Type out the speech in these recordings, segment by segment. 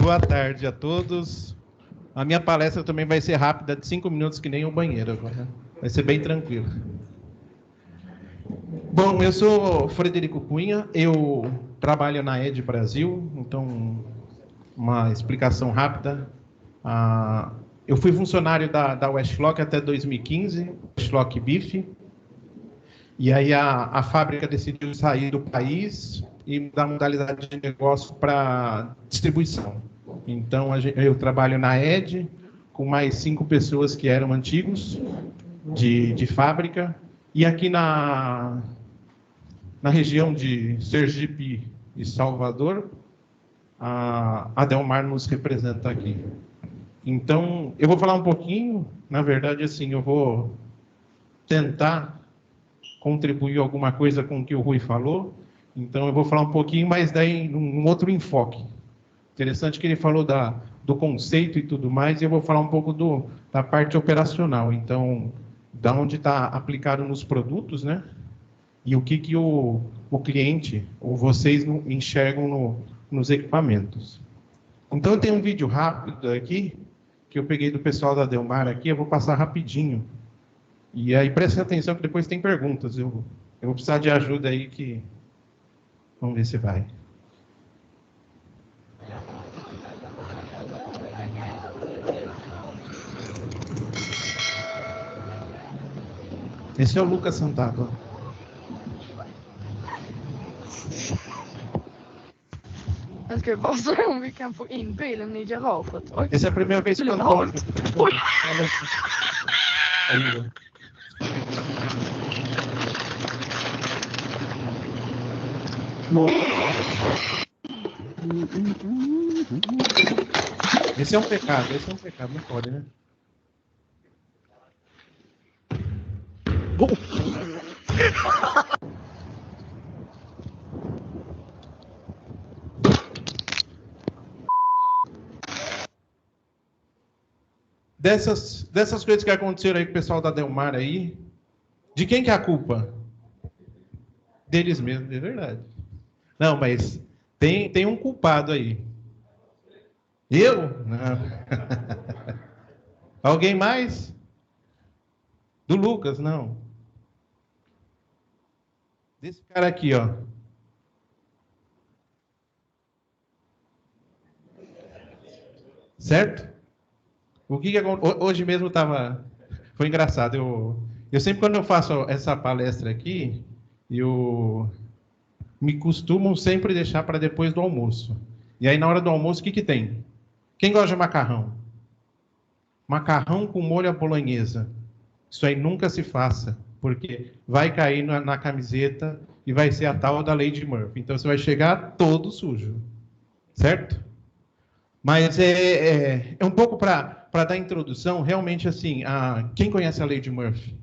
Boa tarde a todos. A minha palestra também vai ser rápida, de 5 minutos, que nem um banheiro agora. Vai ser bem tranquilo. Bom, eu sou Frederico Cunha, eu trabalho na ED Brasil, então, uma explicação rápida. Eu fui funcionário da Westlock até 2015, Westlock Beef, e aí a fábrica decidiu sair do país e mudar a modalidade de negócio para distribuição. Então, eu trabalho na ED, com mais 5 pessoas que eram antigos de fábrica, e aqui na região de Sergipe e Salvador, a Delmar nos representa aqui. Então, eu vou falar um pouquinho, na verdade, assim, eu vou tentar contribuir alguma coisa com o que o Rui falou, então eu vou falar um pouquinho, mas daí num outro enfoque. Interessante que ele falou do conceito e tudo mais, e eu vou falar um pouco da parte operacional, então, da onde está aplicado nos produtos, né? E o que o cliente, ou vocês, enxergam nos equipamentos. Então, eu tenho um vídeo rápido aqui, que eu peguei do pessoal da Delmar aqui, eu vou passar rapidinho. E aí, prestem atenção que depois tem perguntas. Eu vou precisar de ajuda aí que... Vamos ver se vai. Esse é o Lucas Santago. Jag ska bara se om vi kan få in bilen i garaget. Oj. Essa é a primeira vez que eu Oj. Esse é um pecado, não pode, né? Dessas coisas que aconteceram aí com o pessoal da Delmar aí, de quem que é a culpa? Deles mesmos, é verdade. Não, mas tem um culpado aí. Eu? Não. Alguém mais? Do Lucas? Não. Desse cara aqui, ó. Certo? O que hoje mesmo foi engraçado. Eu sempre, quando eu faço essa palestra aqui, me costumam sempre deixar para depois do almoço. E aí, na hora do almoço, o que tem? Quem gosta de macarrão? Macarrão com molho à bolonhesa. Isso aí nunca se faça, porque vai cair na camiseta e vai ser a tal da Lady Murphy. Então, você vai chegar todo sujo. Certo? Mas é um pouco para dar introdução, realmente, assim, quem conhece a Lady Murphy?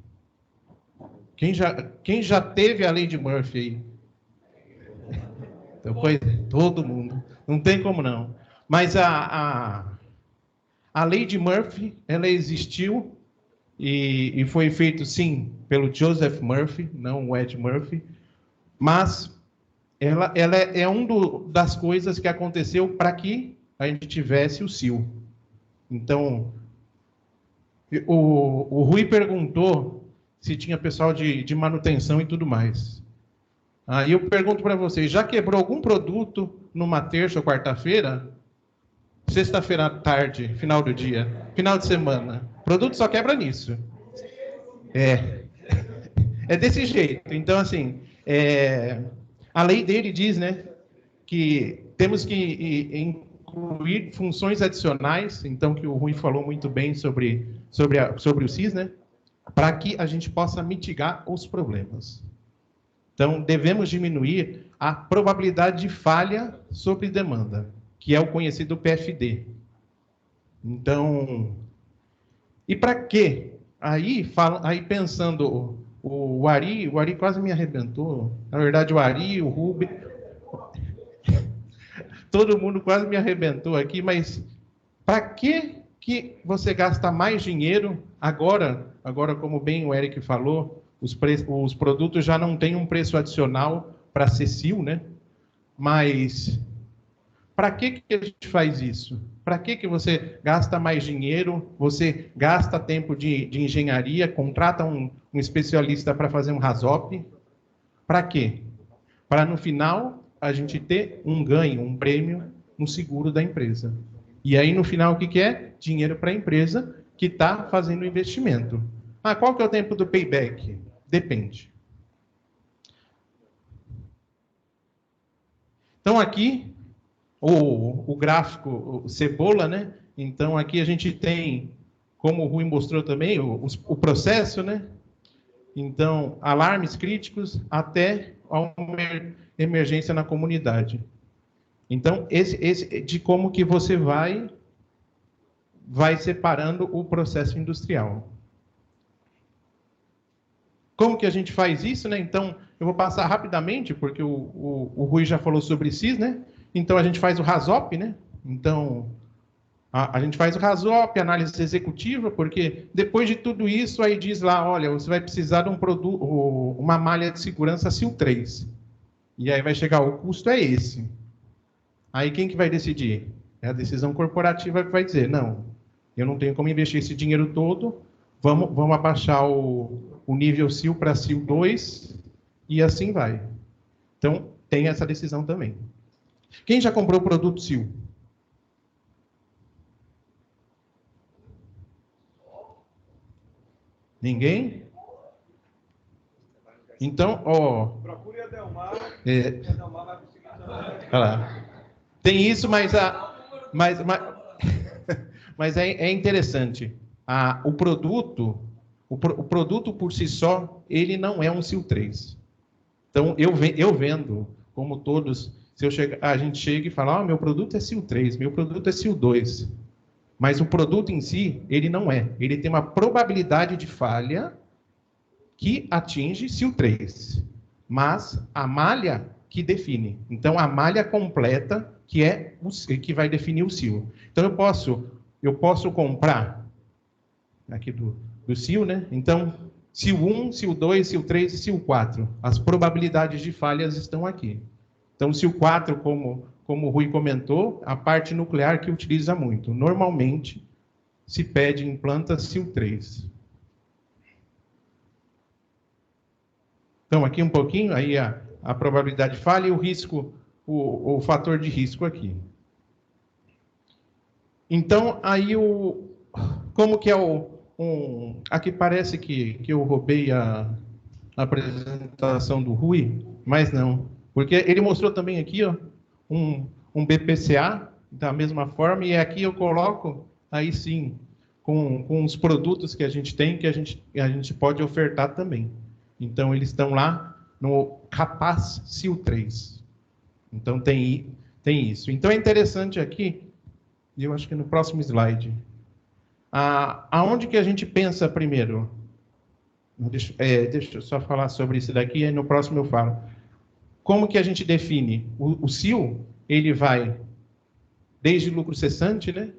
Quem já teve a Lady Murphy aí? Então, todo mundo. Não tem como não. Mas a Lady Murphy, ela existiu e foi feito, sim, pelo Joseph Murphy, não o Ed Murphy, mas ela é das coisas que aconteceu para que a gente tivesse o SIL. Então, o Rui perguntou se tinha pessoal de manutenção e tudo mais. E eu pergunto para vocês, já quebrou algum produto numa terça ou quarta-feira? Sexta-feira à tarde, final do dia, final de semana. O produto só quebra nisso. É desse jeito. Então, assim, a lei dele diz, né, que temos que incluir funções adicionais, então, que o Rui falou muito bem sobre o SIS, né, para que a gente possa mitigar os problemas. Então, devemos diminuir a probabilidade de falha sobre demanda, que é o conhecido PFD. Então, e para quê? Aí pensando, o Ari quase me arrebentou. Na verdade, o Ari, o Ruben, todo mundo quase me arrebentou aqui, mas para que você gasta mais dinheiro agora, como bem o Eric falou, os produtos já não têm um preço adicional para ser SIL, né? Mas Para que a gente faz isso? Para que você gasta mais dinheiro, você gasta tempo de engenharia, contrata um especialista para fazer um RASOP? Para quê? Para no final a gente ter um ganho, um prêmio no seguro da empresa. E aí no final o que é? Dinheiro para a empresa que está fazendo o investimento. Ah, qual que é o tempo do payback? Depende. Então aqui o gráfico, o cebola, né? Então aqui a gente tem, como o Rui mostrou também, o processo, né? Então, alarmes críticos até a emergência na comunidade. Então, esse de como que você vai separando o processo industrial. Como que a gente faz isso, né? Então, eu vou passar rapidamente, porque o Rui já falou sobre CIS, né? Então, a gente faz o RASOP, né? Então, a gente faz o RASOP, análise executiva, porque depois de tudo isso, aí diz lá, olha, você vai precisar de um produto, uma malha de segurança SIL 3. E aí vai chegar, o custo é esse. Aí quem que vai decidir? É a decisão corporativa que vai dizer, não, eu não tenho como investir esse dinheiro todo, vamos abaixar o nível SIL para SIL 2 e assim vai. Então, tem essa decisão também. Quem já comprou o produto SIL? Ninguém? Então, ó... Procure a Delmar, a Delmar vai conseguir também. Olha lá. Tem isso, mas é interessante. O produto por si só, ele não é um SIL 3. Então, eu vendo, como todos, se a gente chega e fala, meu produto é SIL 3, meu produto é SIL 2. Mas o produto em si, ele não é. Ele tem uma probabilidade de falha que atinge SIL 3. Mas a malha que define. Então, a malha completa que vai definir o SIL. Então, eu posso comprar aqui do SIL, né? Então, SIL 1, SIL 2, SIL 3 e SIL 4. As probabilidades de falhas estão aqui. Então, SIL 4, como o Rui comentou, a parte nuclear que utiliza muito. Normalmente, se pede em planta SIL 3. Então, aqui um pouquinho, aí a probabilidade de falha e o risco, o fator de risco aqui. Então, aí como que é aqui parece que eu roubei a apresentação do Rui, mas não. Porque ele mostrou também aqui, ó, um BPCA, da mesma forma, e aqui eu coloco, aí sim, com os produtos que a gente tem, que a gente pode ofertar também. Então, eles estão lá no Capaz SIL 3. Então, tem isso. Então, é interessante aqui, e eu acho que no próximo slide, aonde que a gente pensa primeiro? Deixa eu só falar sobre isso daqui, e no próximo eu falo. Como que a gente define? O SIL, ele vai desde lucro cessante, né,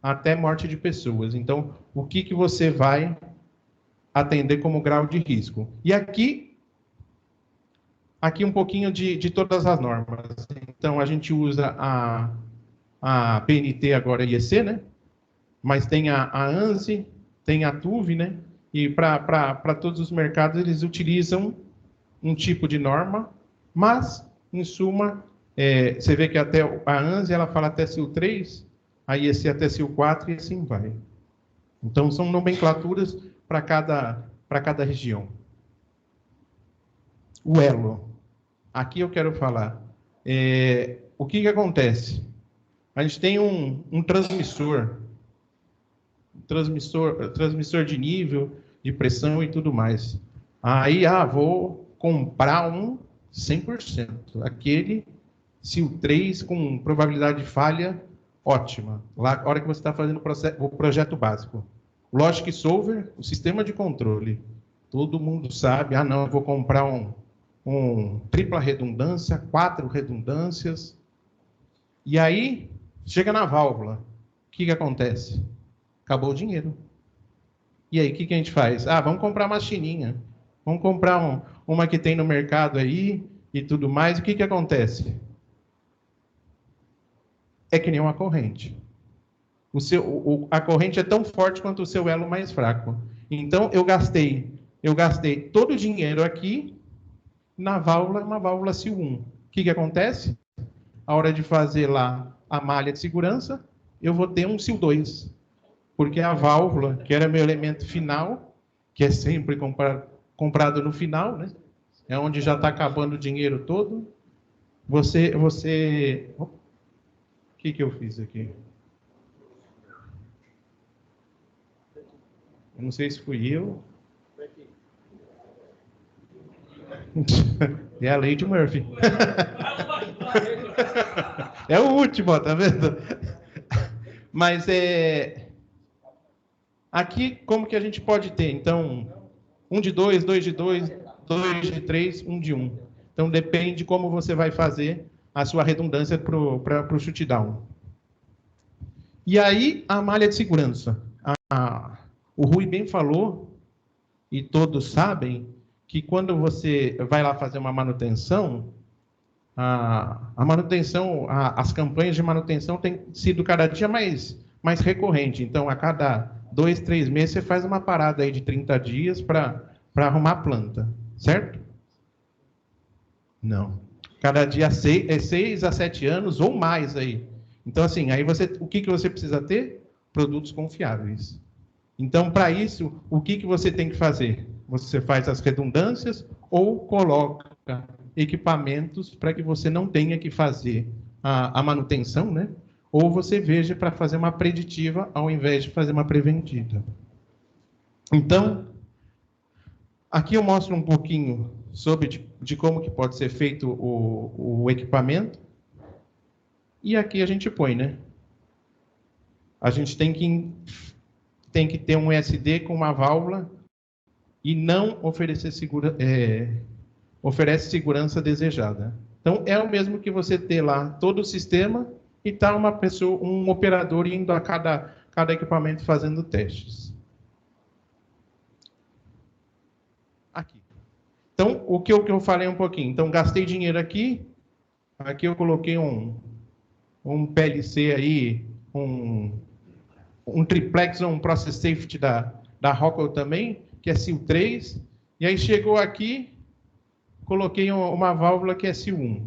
até morte de pessoas. Então, o que você vai atender como grau de risco? E aqui um pouquinho de todas as normas. Então, a gente usa a PNT agora IEC, né? Mas tem a ANSI, tem a TUV, né? E para todos os mercados eles utilizam um tipo de norma, mas, em suma, você vê que até a ANSI ela fala até SIL 3, a IEC até SIL 4 e assim vai. Então, são nomenclaturas para cada região. O elo. Aqui eu quero falar. O que acontece? A gente tem um transmissor de nível, de pressão e tudo mais. Aí, vou comprar um 100%. Aquele SIL 3 com probabilidade de falha ótima. Lá, a hora que você está fazendo o projeto básico. Logic Solver, o sistema de controle. Todo mundo sabe, não, eu vou comprar um tripla redundância, 4 redundâncias. E aí, chega na válvula. O que acontece? Acabou o dinheiro. E aí, o que a gente faz? Vamos comprar uma chininha. Vamos comprar uma que tem no mercado aí e tudo mais. O que acontece? é que nem uma corrente. A corrente é tão forte quanto o seu elo mais fraco. Então, eu gastei todo o dinheiro aqui na válvula, uma válvula SIL1. O que acontece? A hora de fazer lá a malha de segurança, eu vou ter um SIL2. Porque a válvula, que era meu elemento final, que é sempre comprado no final, né? É onde já está acabando o dinheiro todo. O que eu fiz aqui? Eu não sei se fui eu. É a lei de Murphy. É o último, ó, tá vendo? Mas aqui, como que a gente pode ter? Então, 1 de 2, 2 de 2, 2 de 3, 1 de 1. Então, depende de como você vai fazer a sua redundância para o shootdown. E aí, a malha de segurança. O Rui bem falou, e todos sabem, que quando você vai lá fazer uma manutenção, a manutenção, as campanhas de manutenção têm sido cada dia mais recorrente. Então, a cada 2, 3 meses, você faz uma parada aí de 30 dias para arrumar a planta, certo? Não. Cada dia 6 a 7 anos ou mais aí. Então, assim, aí o que você precisa ter? Produtos confiáveis. Então, para isso, o que você tem que fazer? Você faz as redundâncias ou coloca equipamentos para que você não tenha que fazer a manutenção, né? Ou você veja para fazer uma preditiva ao invés de fazer uma preventiva. Então, aqui eu mostro um pouquinho sobre de como que pode ser feito o equipamento. E aqui a gente põe, né? A gente tem que ter um SD com uma válvula e não oferece segurança desejada. Então, é o mesmo que você ter lá todo o sistema e tá um operador indo a cada equipamento fazendo testes. Aqui. Então, o que eu falei um pouquinho. Então, gastei dinheiro aqui. Aqui eu coloquei um PLC aí, um triplex, um process safety da Rockwell também, que é SIL3. E aí chegou aqui, coloquei uma válvula que é SIL1.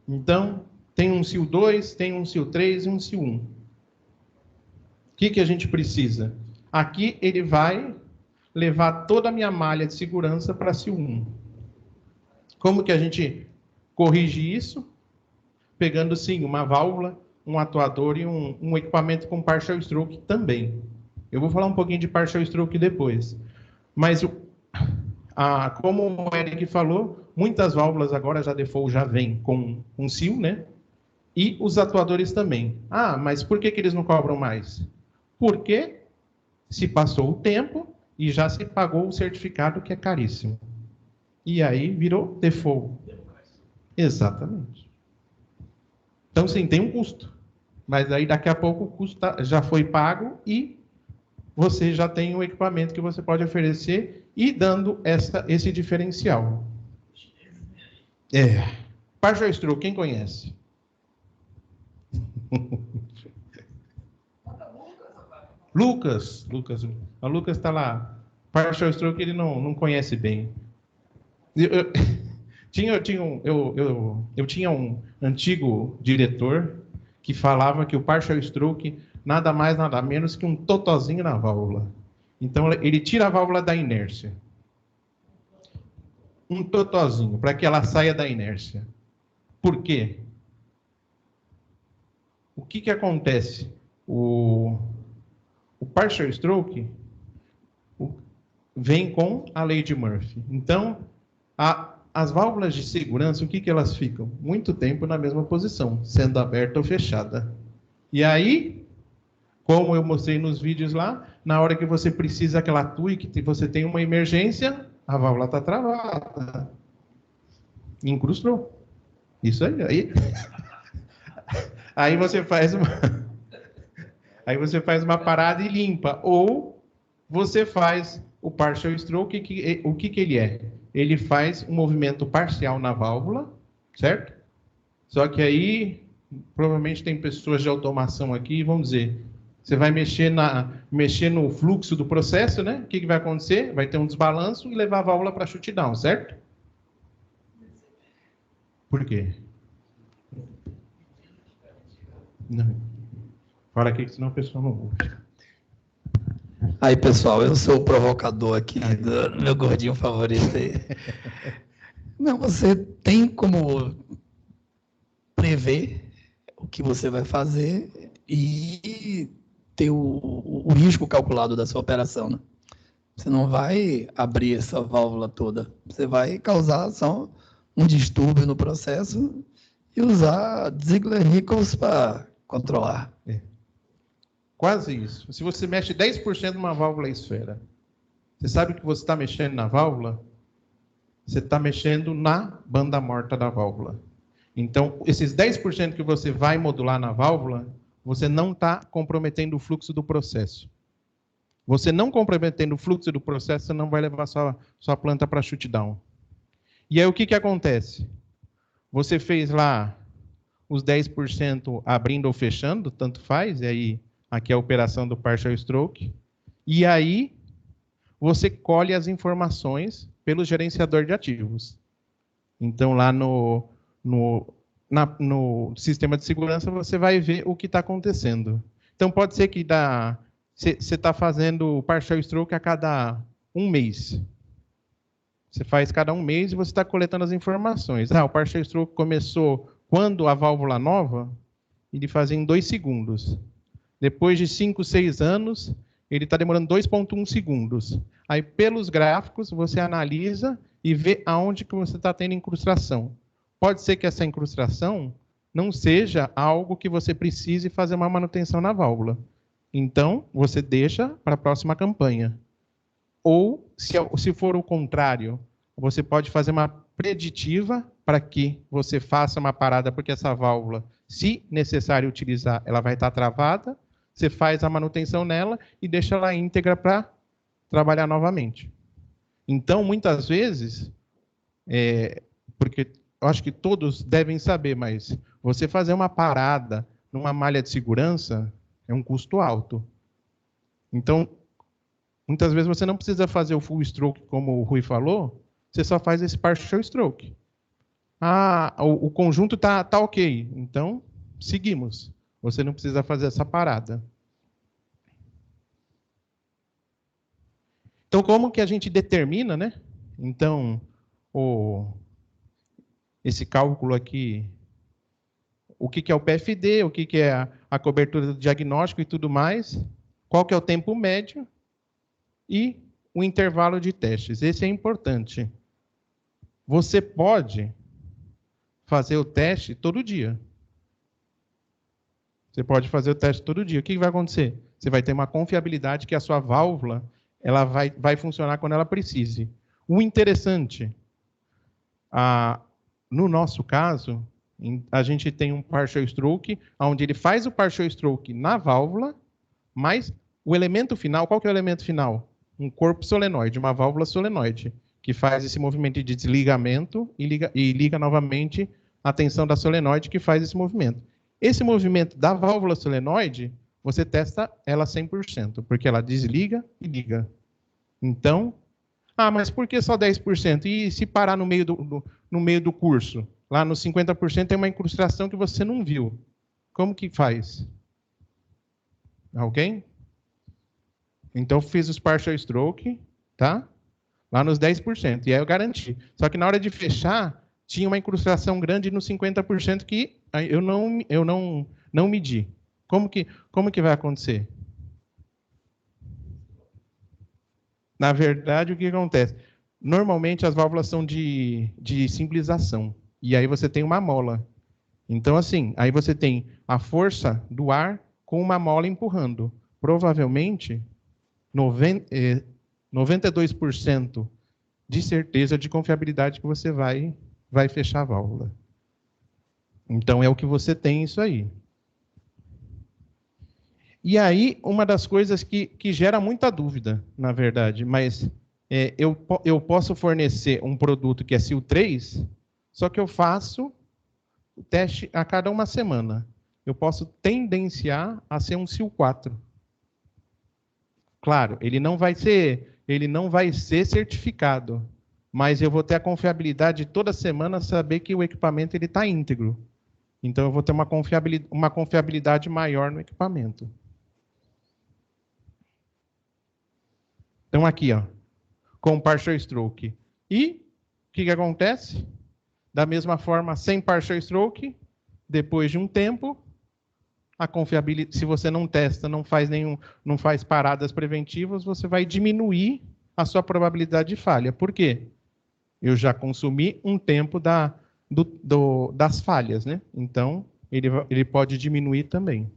Então, tem um SIL2, tem um SIL3 e um SIL1. O que a gente precisa? Aqui ele vai levar toda a minha malha de segurança para SIL1. Como que a gente corrige isso? Pegando, sim, uma válvula, um atuador e um equipamento com partial stroke também. Eu vou falar um pouquinho de partial stroke depois. Mas, como o Eric falou, muitas válvulas agora default já vêm com um SIL, né? E os atuadores também. Mas por que eles não cobram mais? Porque se passou o tempo e já se pagou o certificado, que é caríssimo. E aí virou default. Exatamente. Então, sim, tem um custo. Mas aí, daqui a pouco, o custo já foi pago e você já tem um equipamento que você pode oferecer e dando esse diferencial. Partial stroke, quem conhece? Lucas. O Lucas está lá. Partial stroke ele não conhece bem. Eu tinha um antigo diretor que falava que o partial stroke nada mais, nada menos que um totozinho na válvula. Então, ele tira a válvula da inércia. Um totozinho, para que ela saia da inércia. Por quê? O que acontece? O partial stroke vem com a lei de Murphy. Então, as válvulas de segurança, o que elas ficam? Muito tempo na mesma posição, sendo aberta ou fechada. E aí, como eu mostrei nos vídeos lá, na hora que você precisa que ela atue, que você tem uma emergência, a válvula está travada. Incrustou. Isso aí. Aí você faz uma parada e limpa. Ou você faz o partial stroke, o que ele é? Ele faz um movimento parcial na válvula, certo? Só que aí provavelmente tem pessoas de automação aqui e vão dizer, você vai mexer no fluxo do processo, né? O que vai acontecer? Vai ter um desbalanço e levar a válvula para shutdown, certo? Por quê? Não. Fala aqui, que senão o pessoal não ouve. Aí, pessoal, eu sou o provocador aqui do meu gordinho favorito aí. Não, você tem como prever o que você vai fazer e ter o risco calculado da sua operação, né? Você não vai abrir essa válvula toda. Você vai causar só um distúrbio no processo e usar Ziegler-Nichols para controlar. Quase isso. Se você mexe 10% numa válvula esfera, você sabe que você está mexendo na válvula? Você está mexendo na banda morta da válvula. Então, esses 10% que você vai modular na válvula, você não está comprometendo o fluxo do processo. Você não comprometendo o fluxo do processo, você não vai levar sua planta para shutdown. E aí, o que acontece? Você fez lá os 10% abrindo ou fechando, tanto faz, e aí aqui é a operação do partial stroke, e aí você colhe as informações pelo gerenciador de ativos. Então, lá no sistema de segurança, você vai ver o que está acontecendo. Então, pode ser que você está fazendo o partial stroke a cada um mês. Você faz cada um mês e você está coletando as informações. O partial stroke começou quando a válvula nova, ele fazia em 2 segundos. Depois de 5, 6 anos, ele está demorando 2,1 segundos. Aí, pelos gráficos, você analisa e vê aonde que você está tendo incrustação. Pode ser que essa incrustação não seja algo que você precise fazer uma manutenção na válvula. Então, você deixa para a próxima campanha. Ou, se for o contrário, você pode fazer uma preditiva para que você faça uma parada, porque essa válvula, se necessário utilizar, ela vai estar travada, você faz a manutenção nela e deixa ela íntegra para trabalhar novamente. Então, muitas vezes, porque eu acho que todos devem saber, mas você fazer uma parada numa malha de segurança é um custo alto. Então, muitas vezes você não precisa fazer o full stroke, como o Rui falou, você só faz esse partial stroke. O conjunto tá ok, então seguimos. Você não precisa fazer essa parada. Então, como que a gente determina, né? Então, esse cálculo aqui, o que é o PFD, o que é a cobertura do diagnóstico e tudo mais, qual que é o tempo médio e o intervalo de testes. Esse é importante. Você pode fazer o teste todo dia. Você pode fazer o teste todo dia. O que vai acontecer? Você vai ter uma confiabilidade que a sua válvula ela vai funcionar quando ela precise. O interessante, no nosso caso, a gente tem um partial stroke, onde ele faz o partial stroke na válvula, mas o elemento final, qual que é o elemento final? Um corpo solenoide, uma válvula solenoide, que faz esse movimento de desligamento e liga novamente a tensão da solenoide, que faz esse movimento. Esse movimento da válvula solenoide, você testa ela 100%, porque ela desliga e liga. Então, mas por que só 10%? E se parar no meio do curso? Lá nos 50% tem uma incrustação que você não viu. Como que faz? Alguém? Então, fiz os partial stroke, tá? Lá nos 10%. E aí eu garanti. Só que na hora de fechar, tinha uma incrustação grande nos 50% que eu não medi. Como que vai acontecer? Na verdade, o que acontece? Normalmente, as válvulas são de simplização. E aí você tem uma mola. Então, assim, aí você tem a força do ar com uma mola empurrando. Provavelmente, 92% de certeza de confiabilidade que você vai fechar a válvula. Então, é o que você tem isso aí. E aí, uma das coisas que gera muita dúvida, na verdade, mas eu posso fornecer um produto que é SIL 3, só que eu faço o teste a cada uma semana. eu posso tendenciar a ser um SIL 4. Claro, ele não vai ser certificado, mas eu vou ter a confiabilidade de toda semana saber que o equipamento está íntegro. Então, eu vou ter uma confiabilidade maior no equipamento. Então, aqui, ó, com partial stroke. E o que acontece? Da mesma forma, sem partial stroke, depois de um tempo, a confiabilidade, se você não testa, não faz paradas preventivas, você vai diminuir a sua probabilidade de falha. Por quê? Eu já consumi um tempo das falhas, né? Então, ele pode diminuir também.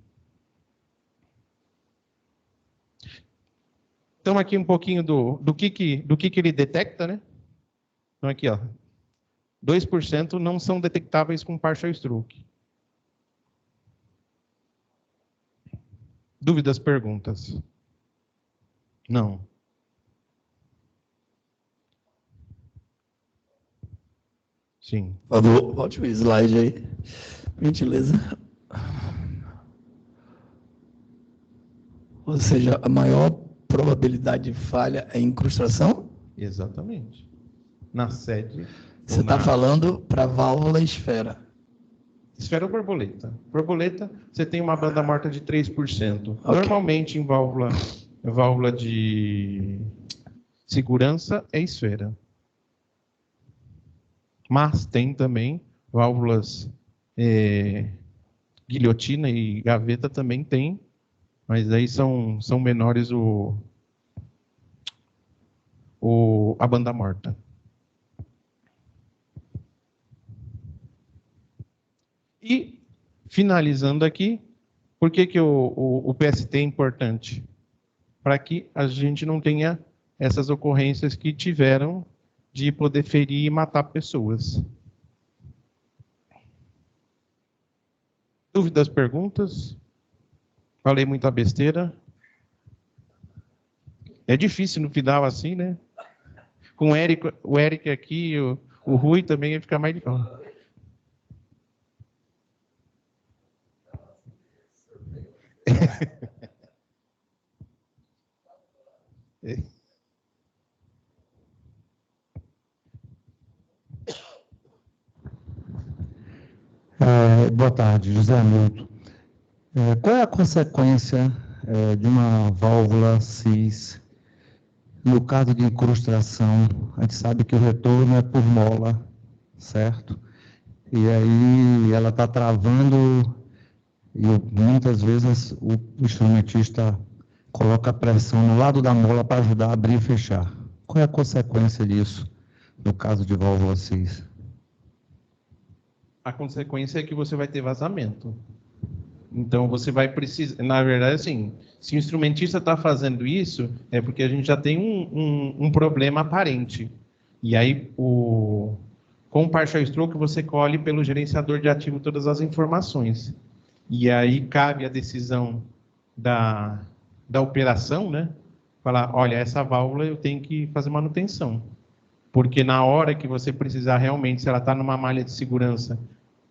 Então, aqui um pouquinho do que ele detecta, né? Então, aqui, ó, 2% não são detectáveis com partial stroke. Dúvidas, perguntas? Não. Sim. Por favor, volte o slide aí. Por gentileza. Ou seja, a maior probabilidade de falha é incrustação? Exatamente. Na sede. Você está falando para válvula esfera. Esfera ou borboleta? Borboleta, você tem uma banda morta de 3%. Okay. Normalmente, em válvula de segurança, é esfera. Mas tem também válvulas guilhotina e gaveta também tem, mas aí são menores a banda morta. E, finalizando aqui, por que o PST é importante? Para que a gente não tenha essas ocorrências que tiveram de poder ferir e matar pessoas. Dúvidas, perguntas? Falei muita besteira. É difícil no final assim, né? Com o Eric aqui, o Rui também ia ficar mais difícil. Boa tarde, José Milton. Qual é a consequência de uma válvula CIS no caso de incrustação? A gente sabe que o retorno é por mola, certo? E aí ela está travando e muitas vezes o instrumentista coloca pressão no lado da mola para ajudar a abrir e fechar. Qual é a consequência disso no caso de válvula CIS? A consequência é que você vai ter vazamento. Então, você vai precisar... Na verdade, assim, se o instrumentista está fazendo isso, é porque a gente já tem um problema aparente. E aí, com o partial stroke, você colhe pelo gerenciador de ativo todas as informações. E aí, cabe a decisão da operação, né? Falar, olha, essa válvula eu tenho que fazer manutenção. Porque na hora que você precisar realmente, se ela está numa malha de segurança,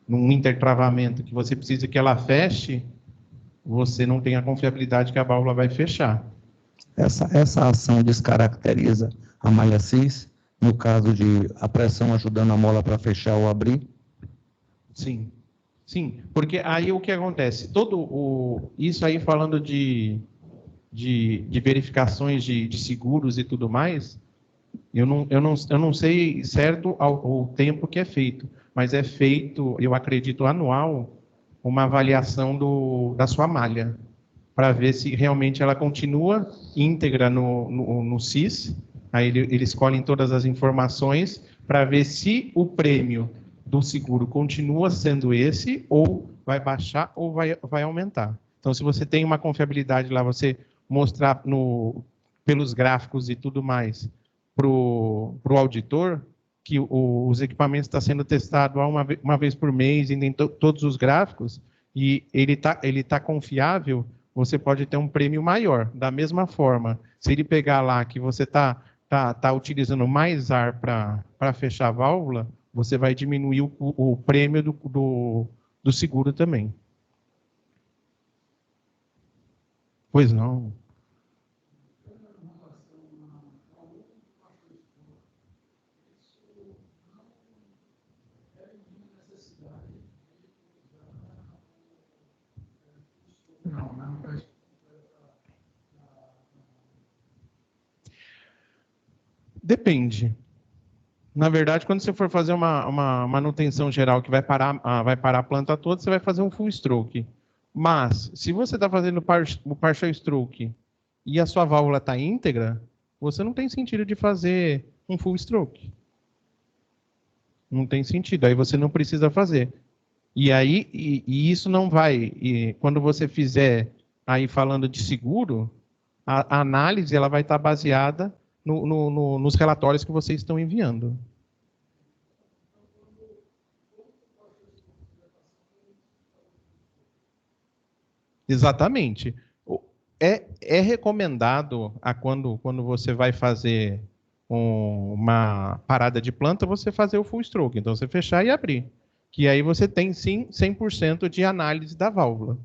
num intertravamento, que você precisa que ela feche, você não tem a confiabilidade que a válvula vai fechar. Essa ação descaracteriza a malha CIS, no caso de a pressão ajudando a mola para fechar ou abrir? Sim. Sim, porque aí o que acontece? Isso aí falando de verificações de seguros e tudo mais, eu não sei certo o tempo que é feito, mas é feito, eu acredito, anual, uma avaliação da sua malha, para ver se realmente ela continua íntegra no CIS. Aí eles escolhem todas as informações para ver se o prêmio do seguro continua sendo esse, ou vai baixar, ou vai aumentar. Então, se você tem uma confiabilidade lá, você mostrar pelos gráficos e tudo mais para o auditor que os equipamentos estão sendo testados uma vez por mês, em todos os gráficos, e ele tá confiável, você pode ter um prêmio maior. Da mesma forma, se ele pegar lá que você tá utilizando mais ar para fechar a válvula, você vai diminuir o prêmio do seguro também. Pois não. Depende. Na verdade, quando você for fazer uma manutenção geral que vai parar a planta toda, você vai fazer um full stroke. Mas, se você está fazendo o partial stroke e a sua válvula está íntegra, você não tem sentido de fazer um full stroke. Não tem sentido, aí você não precisa fazer. E aí, e isso não vai. E quando você fizer, aí falando de seguro, a análise ela vai estar baseada nos relatórios que vocês estão enviando. Exatamente. É recomendado, quando você vai fazer uma parada de planta, você fazer o full stroke. Então, você fechar e abrir. Que aí você tem, sim, 100% de análise da válvula.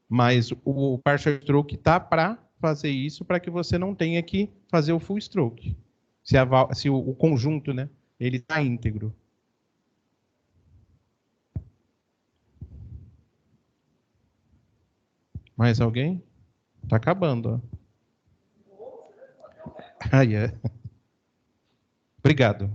Mas o partial stroke está para fazer isso, para que você não tenha que fazer o full stroke. Se o conjunto, né, ele está íntegro. Mais alguém? Está acabando. Ó. Ah, yeah. Obrigado.